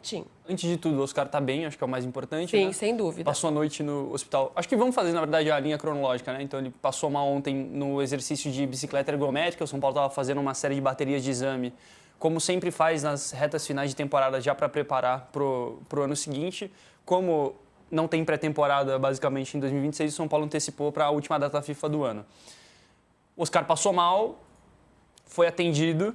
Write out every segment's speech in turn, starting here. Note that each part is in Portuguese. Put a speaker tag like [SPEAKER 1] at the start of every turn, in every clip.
[SPEAKER 1] certinho.
[SPEAKER 2] Antes de tudo, o Oscar tá bem, acho que é o mais importante,
[SPEAKER 1] Sim,
[SPEAKER 2] né?
[SPEAKER 1] sem dúvida.
[SPEAKER 2] Passou a noite no hospital. Acho que vamos fazer, na verdade, a linha cronológica, né? Então, ele passou mal ontem no exercício de bicicleta ergométrica. O São Paulo estava fazendo uma série de baterias de exame, como sempre faz nas retas finais de temporada, já para preparar pro ano seguinte. Como não tem pré-temporada, basicamente, em 2026, o São Paulo antecipou para a última data FIFA do ano. O Oscar passou mal, foi atendido,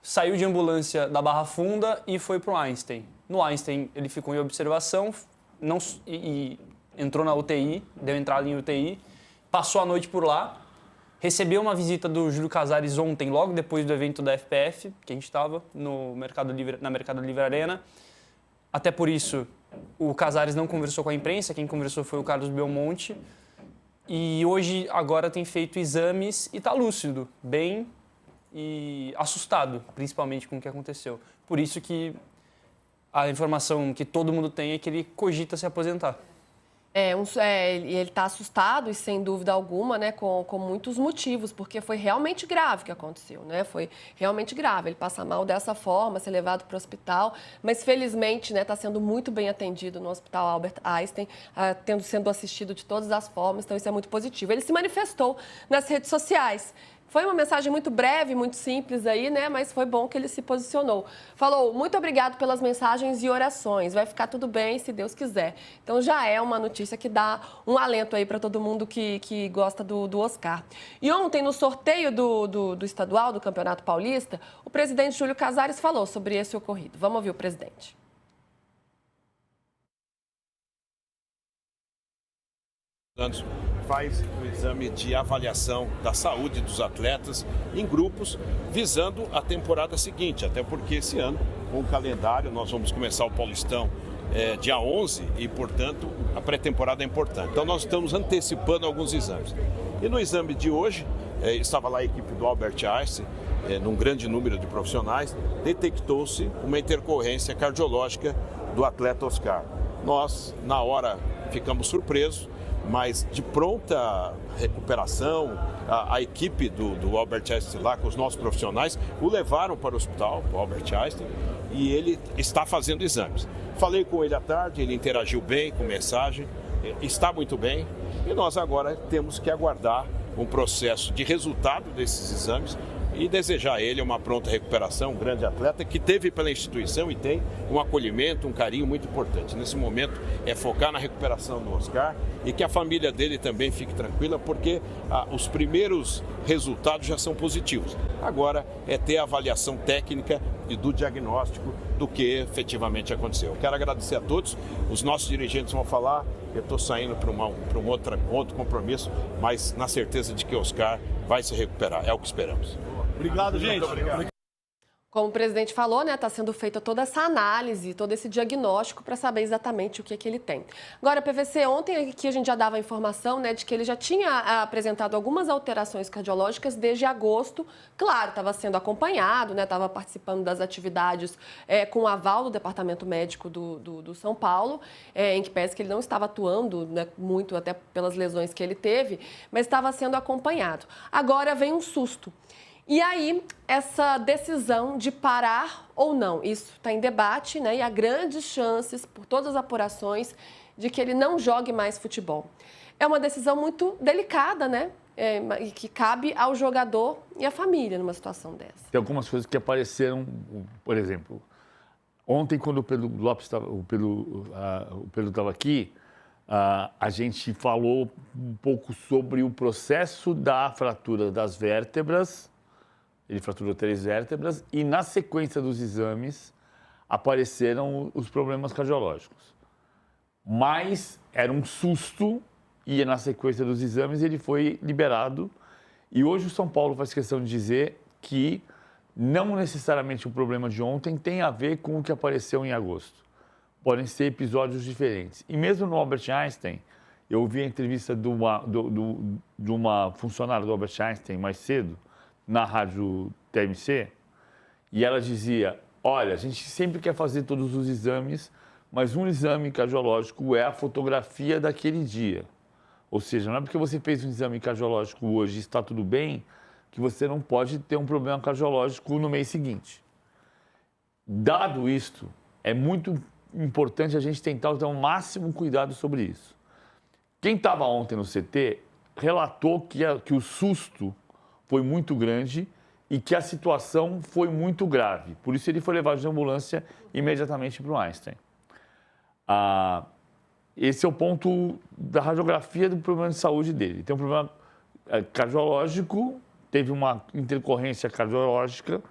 [SPEAKER 2] saiu de ambulância da Barra Funda e foi para o Einstein. No Einstein, ele ficou em observação e entrou na UTI, deu entrada em UTI, passou a noite por lá, recebeu uma visita do Júlio Casares ontem, logo depois do evento da FPF, que a gente estava na Mercado Livre Arena. Até por isso, o Casares não conversou com a imprensa, quem conversou foi o Carlos Belmonte. E hoje, agora, tem feito exames e está lúcido, bem e assustado, principalmente com o que aconteceu. Por isso que a informação que todo mundo tem é que ele cogita se aposentar.
[SPEAKER 1] Ele está assustado e, sem dúvida alguma, né, com muitos motivos, porque foi realmente grave o que aconteceu, né? Foi realmente grave. Ele passa mal dessa forma, ser levado para o hospital, mas felizmente está sendo muito bem atendido no Hospital Albert Einstein, sendo assistido de todas as formas, então isso é muito positivo. Ele se manifestou nas redes sociais. Foi uma mensagem muito breve, muito simples aí, né? Mas foi bom que ele se posicionou. Falou, muito obrigado pelas mensagens e orações. Vai ficar tudo bem, se Deus quiser. Então, já é uma notícia que dá um alento aí para todo mundo que gosta do Oscar. E ontem, no sorteio do estadual, do Campeonato Paulista, o presidente Júlio Casares falou sobre esse ocorrido. Vamos ouvir o presidente.
[SPEAKER 3] Faz o exame de avaliação da saúde dos atletas em grupos, visando a temporada seguinte, até porque esse ano, com o calendário, nós vamos começar o Paulistão dia 11 e, portanto, a pré-temporada é importante. Então, nós estamos antecipando alguns exames. E no exame de hoje, estava lá a equipe do Albert Einstein, num grande número de profissionais, detectou-se uma intercorrência cardiológica do atleta Oscar. Nós, na hora, ficamos surpresos, mas de pronta recuperação, a equipe do Albert Einstein lá, com os nossos profissionais, o levaram para o hospital, o Albert Einstein, e ele está fazendo exames. Falei com ele à tarde, ele interagiu bem com mensagem, está muito bem, e nós agora temos que aguardar um processo de resultado desses exames e desejar a ele uma pronta recuperação, um grande atleta que teve pela instituição e tem um acolhimento, um carinho muito importante. Nesse momento é focar na recuperação do Oscar e que a família dele também fique tranquila, porque os primeiros resultados já são positivos. Agora é ter a avaliação técnica e do diagnóstico do que efetivamente aconteceu. Quero agradecer a todos, os nossos dirigentes vão falar, eu estou saindo para um outro compromisso, mas na certeza de que o Oscar vai se recuperar, é o que esperamos.
[SPEAKER 4] Obrigado, gente.
[SPEAKER 3] Muito obrigado.
[SPEAKER 1] Como o presidente falou, né, está sendo feita toda essa análise, todo esse diagnóstico para saber exatamente o que ele tem. Agora, PVC, ontem aqui a gente já dava a informação, né, de que ele já tinha apresentado algumas alterações cardiológicas desde agosto. Claro, estava sendo acompanhado, né, estava participando das atividades com o aval do Departamento Médico do São Paulo, em que parece que ele não estava atuando, né, muito, até pelas lesões que ele teve, mas estava sendo acompanhado. Agora vem um susto. E aí, essa decisão de parar ou não, isso está em debate, né? E há grandes chances, por todas as apurações, de que ele não jogue mais futebol. É uma decisão muito delicada, né? E que cabe ao jogador e à família numa situação dessa.
[SPEAKER 4] Tem algumas coisas que apareceram, por exemplo, ontem, quando o Pedro Lopes estava aqui, a gente falou um pouco sobre o processo da fratura das vértebras. Ele fraturou 3 vértebras e, na sequência dos exames, apareceram os problemas cardiológicos. Mas era um susto e, na sequência dos exames, ele foi liberado. E hoje o São Paulo faz questão de dizer que não necessariamente o problema de ontem tem a ver com o que apareceu em agosto. Podem ser episódios diferentes. E mesmo no Albert Einstein, eu ouvi a entrevista de uma funcionária do Albert Einstein mais cedo, na rádio TMC, e ela dizia, olha, a gente sempre quer fazer todos os exames, mas um exame cardiológico é a fotografia daquele dia. Ou seja, não é porque você fez um exame cardiológico hoje e está tudo bem, que você não pode ter um problema cardiológico no mês seguinte. Dado isto, É muito importante a gente tentar ter o máximo cuidado sobre isso. Quem estava ontem no CT relatou que o susto foi muito grande e que a situação foi muito grave. Por isso ele foi levado de ambulância imediatamente para o Einstein. Esse é o ponto da radiografia do problema de saúde dele. Tem um problema cardiológico, teve uma intercorrência cardiológica.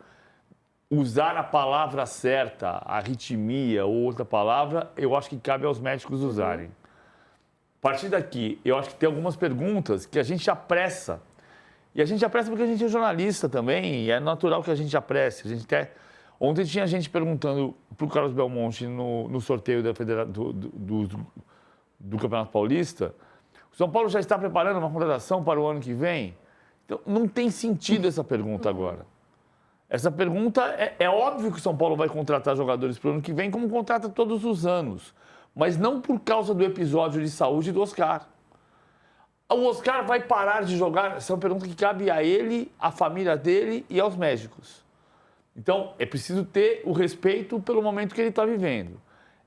[SPEAKER 4] Usar a palavra certa, arritmia ou outra palavra, eu acho que cabe aos médicos usarem. A partir daqui, eu acho que tem algumas perguntas que a gente apressa. E a gente apressa porque a gente é jornalista também, e é natural que a gente apresse. Ontem tinha gente perguntando para o Carlos Belmonte no sorteio do Campeonato Paulista, o São Paulo já está preparando uma contratação para o ano que vem? Então, não tem sentido essa pergunta agora. Essa pergunta, é óbvio que o São Paulo vai contratar jogadores para o ano que vem, como contrata todos os anos. Mas não por causa do episódio de saúde do Oscar. O Oscar vai parar de jogar? Essa é uma pergunta que cabe a ele, à família dele e aos médicos. Então, é preciso ter o respeito pelo momento que ele está vivendo.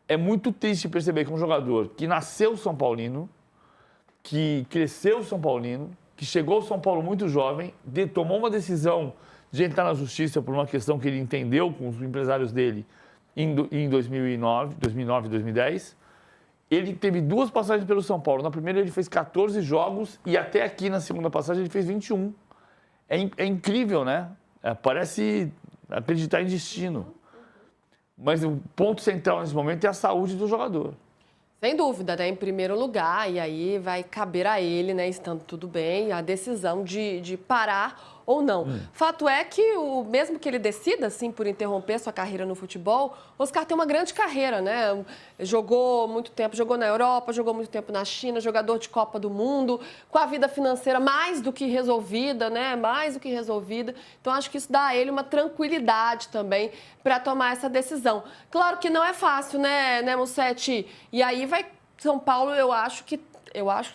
[SPEAKER 4] É muito triste perceber que um jogador que nasceu São Paulino, que cresceu São Paulino, que chegou ao São Paulo muito jovem, tomou uma decisão de entrar na justiça por uma questão que ele entendeu com os empresários dele em 2009, 2010. Ele teve 2 passagens pelo São Paulo. Na primeira ele fez 14 jogos e até aqui na segunda passagem ele fez 21. É incrível, né? Parece acreditar em destino. Mas o ponto central nesse momento é a saúde do jogador.
[SPEAKER 1] Sem dúvida, né? Em primeiro lugar, e aí vai caber a ele, né, estando tudo bem, a decisão de parar ou não. Fato é que, mesmo que ele decida, assim, por interromper sua carreira no futebol, o Oscar tem uma grande carreira, né? Jogou muito tempo, jogou na Europa, jogou muito tempo na China, jogador de Copa do Mundo, com a vida financeira mais do que resolvida, né? Mais do que resolvida. Então, acho que isso dá a ele uma tranquilidade também para tomar essa decisão. Claro que não é fácil, né, Musetti? E aí vai São Paulo, eu acho que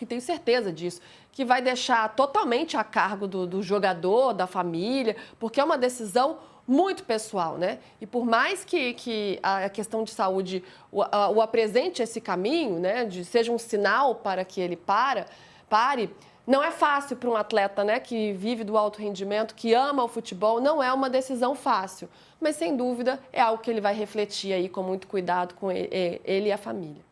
[SPEAKER 1] tenho certeza disso, que vai deixar totalmente a cargo do jogador, da família, porque é uma decisão muito pessoal, né? E por mais que a questão de saúde o apresente esse caminho, né, seja um sinal para que ele pare, não é fácil para um atleta, né, que vive do alto rendimento, que ama o futebol, não é uma decisão fácil. Mas, sem dúvida, é algo que ele vai refletir aí com muito cuidado com ele e a família.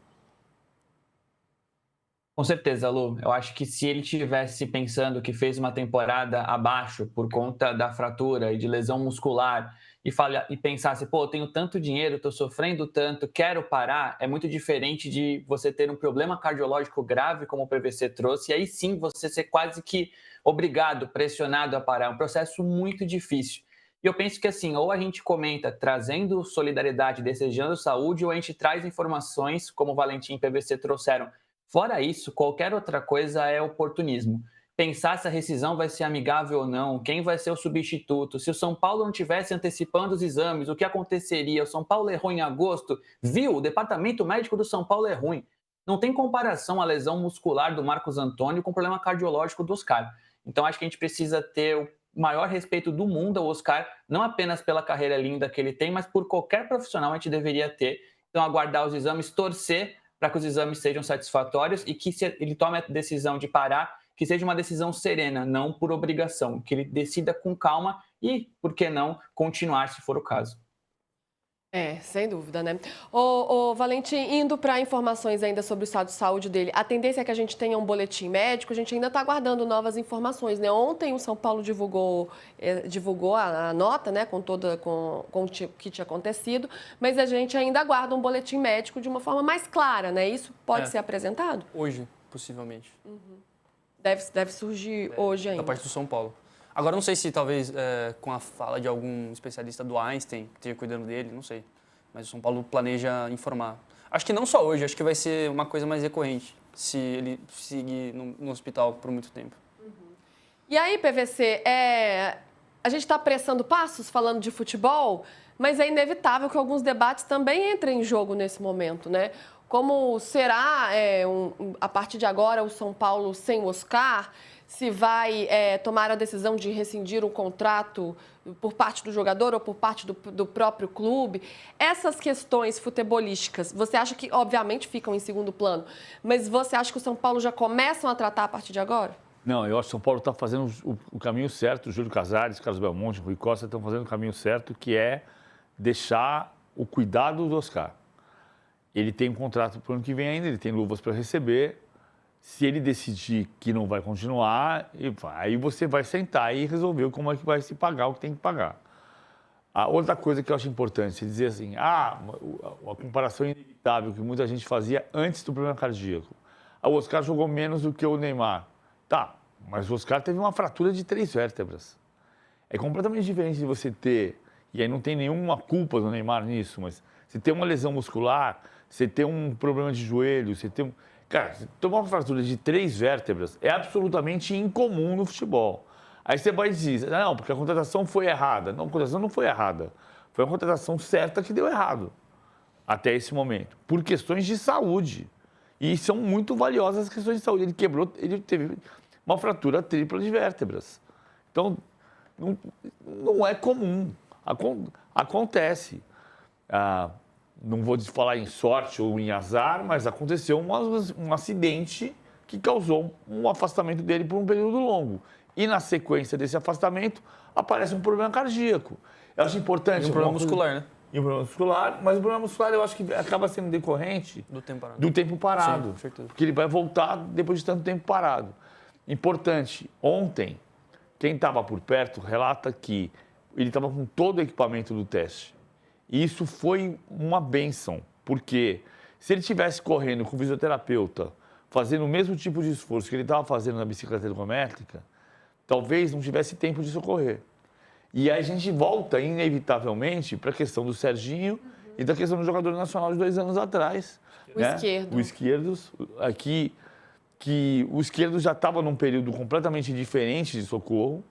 [SPEAKER 5] Com certeza, Lu. Eu acho que se ele tivesse pensando que fez uma temporada abaixo por conta da fratura e de lesão muscular e pensasse, pô, eu tenho tanto dinheiro, estou sofrendo tanto, quero parar, é muito diferente de você ter um problema cardiológico grave, como o PVC trouxe, e aí sim você ser quase que obrigado, pressionado a parar. É um processo muito difícil. E eu penso que assim, ou a gente comenta trazendo solidariedade, desejando saúde, ou a gente traz informações, como o Valentim e o PVC trouxeram. Fora isso, qualquer outra coisa é oportunismo. Pensar se a rescisão vai ser amigável ou não, quem vai ser o substituto, se o São Paulo não tivesse antecipando os exames, o que aconteceria? O São Paulo errou em agosto, viu? O departamento médico do São Paulo é ruim. Não tem comparação a lesão muscular do Marcos Antônio com o problema cardiológico do Oscar. Então acho que a gente precisa ter o maior respeito do mundo ao Oscar, não apenas pela carreira linda que ele tem, mas por qualquer profissional a gente deveria ter. Então aguardar os exames, torcer para que os exames sejam satisfatórios e que, se ele tome a decisão de parar, que seja uma decisão serena, não por obrigação, que ele decida com calma e, por que não, continuar se for o caso.
[SPEAKER 1] Sem dúvida, né? Ô, Valentim, indo para informações ainda sobre o estado de saúde dele, a tendência é que a gente tenha um boletim médico, a gente ainda está aguardando novas informações, né? Ontem o São Paulo divulgou a nota, né, com o que tinha acontecido, mas a gente ainda aguarda um boletim médico de uma forma mais clara, né? Isso pode ser apresentado?
[SPEAKER 2] Hoje, possivelmente.
[SPEAKER 1] Deve surgir hoje ainda.
[SPEAKER 2] Da parte do São Paulo. Agora, não sei se talvez com a fala de algum especialista do Einstein, que esteja cuidando dele, não sei. Mas o São Paulo planeja informar. Acho que não só hoje, acho que vai ser uma coisa mais recorrente, se ele seguir no hospital por muito tempo.
[SPEAKER 1] E aí, PVC, a gente está apressando passos falando de futebol, mas é inevitável que alguns debates também entrem em jogo nesse momento, né? Como será, a partir de agora, o São Paulo sem o Oscar? se vai tomar a decisão de rescindir um contrato por parte do jogador ou por parte do próprio clube. Essas questões futebolísticas, você acha que, obviamente, ficam em segundo plano, mas você acha que o São Paulo já começam a tratar a partir de agora?
[SPEAKER 4] Não, eu acho que o São Paulo está fazendo o caminho certo. O Júlio Casares, Carlos Belmonte, Rui Costa estão fazendo o caminho certo, que é deixar o cuidado do Oscar. Ele tem um contrato para o ano que vem ainda, ele tem luvas para receber. Se ele decidir que não vai continuar, aí você vai sentar e resolver como é que vai se pagar o que tem que pagar. A outra coisa que eu acho importante é dizer assim, a comparação inevitável que muita gente fazia antes do problema cardíaco. O Oscar jogou menos do que o Neymar. Tá, mas o Oscar teve uma fratura de 3 vértebras. É completamente diferente de você ter, e aí não tem nenhuma culpa do Neymar nisso, mas você ter uma lesão muscular, você ter um problema de joelho, você ter... Cara, tomar uma fratura de 3 vértebras é absolutamente incomum no futebol. Aí você vai dizer, não, porque a contratação foi errada. Não, a contratação não foi errada. Foi uma contratação certa que deu errado até esse momento, por questões de saúde. E são muito valiosas as questões de saúde. Ele teve uma fratura tripla de vértebras. Então, não é comum. Acontece. Não vou falar em sorte ou em azar, mas aconteceu um acidente que causou um afastamento dele por um período longo. E na sequência desse afastamento, aparece um problema cardíaco. Eu acho importante...
[SPEAKER 2] E um problema muscular, né?
[SPEAKER 4] E um problema muscular, mas o problema muscular eu acho que acaba sendo decorrente do tempo parado.
[SPEAKER 2] Sim, com certeza.
[SPEAKER 4] Porque ele vai voltar depois de tanto tempo parado. Importante, ontem, quem estava por perto relata que ele estava com todo o equipamento do teste. E isso foi uma bênção, porque se ele estivesse correndo com o fisioterapeuta, fazendo o mesmo tipo de esforço que ele estava fazendo na bicicleta ergométrica, talvez não tivesse tempo de socorrer. E aí a gente volta, inevitavelmente, para a questão do Serginho e da questão do jogador nacional de 2 anos atrás.
[SPEAKER 1] Esquerdo.
[SPEAKER 4] O Esquerdo, aqui, que o Esquerdo já estava num período completamente diferente de socorro.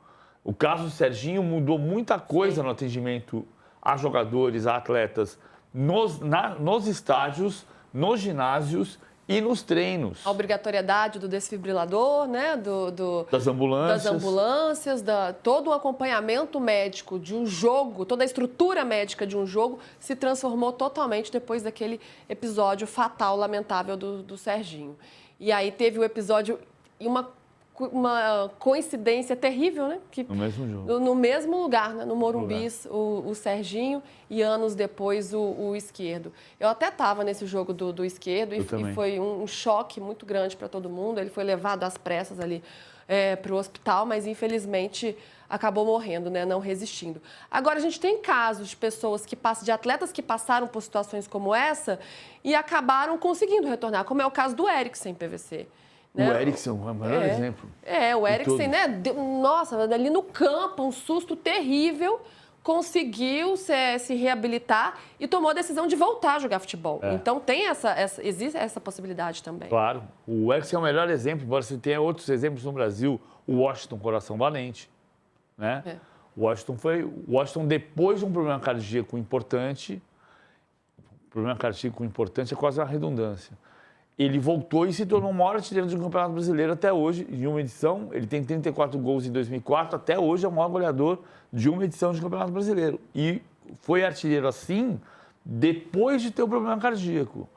[SPEAKER 4] O caso do Serginho mudou muita coisa no atendimento a jogadores, a atletas, nos estádios, nos ginásios e nos treinos.
[SPEAKER 1] A obrigatoriedade do desfibrilador, né?
[SPEAKER 4] Das ambulâncias.
[SPEAKER 1] Todo o acompanhamento médico de um jogo, toda a estrutura médica de um jogo se transformou totalmente depois daquele episódio fatal, lamentável do Serginho. E aí teve o episódio e uma coincidência terrível, né? Que,
[SPEAKER 4] no mesmo jogo.
[SPEAKER 1] No mesmo lugar, né? No Morumbi, o Serginho e anos depois o Esquerdo. Eu até estava nesse jogo do Esquerdo e foi um choque muito grande para todo mundo. Ele foi levado às pressas ali para o hospital, mas infelizmente acabou morrendo, né? Não resistindo. Agora, a gente tem casos de pessoas de atletas que passaram por situações como essa e acabaram conseguindo retornar, como é o caso do Eriksen, PVC.
[SPEAKER 4] Né? O Eriksen é o maior exemplo.
[SPEAKER 1] O Eriksen, né? Nossa, ali no campo, um susto terrível, conseguiu se reabilitar e tomou a decisão de voltar a jogar futebol. Então existe essa possibilidade também.
[SPEAKER 4] Claro. O Eriksen é o melhor exemplo, embora você tenha outros exemplos no Brasil. O Washington, coração valente. Né? O Washington, depois de um problema cardíaco importante é quase uma redundância. Ele voltou e se tornou o maior artilheiro do Campeonato Brasileiro até hoje, em uma edição. Ele tem 34 gols em 2004, até hoje é o maior goleador de uma edição de Campeonato Brasileiro. E foi artilheiro assim, depois de ter o problema cardíaco.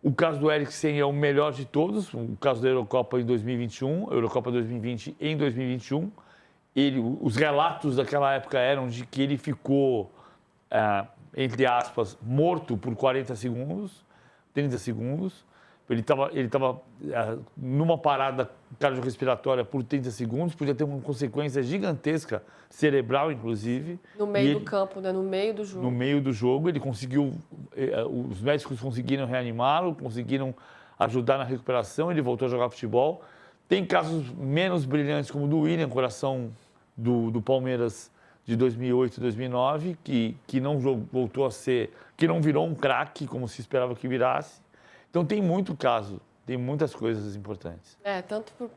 [SPEAKER 4] O caso do Eriksen é o melhor de todos, o caso da Eurocopa em 2021, Eurocopa 2020 em 2021. Os relatos daquela época eram de que ele ficou, entre aspas, morto por 30 segundos. Ele estava numa parada cardiorrespiratória por 30 segundos, podia ter uma consequência gigantesca, cerebral, inclusive.
[SPEAKER 1] No meio do campo, né? No meio do jogo.
[SPEAKER 4] No meio do jogo, ele conseguiu... Os médicos conseguiram reanimá-lo, conseguiram ajudar na recuperação, ele voltou a jogar futebol. Tem casos menos brilhantes, como o do William, coração do Palmeiras de 2008 e 2009, que não voltou a ser... que não virou um craque, como se esperava que virasse. Então, tem muito caso, tem muitas coisas importantes.
[SPEAKER 1] Tanto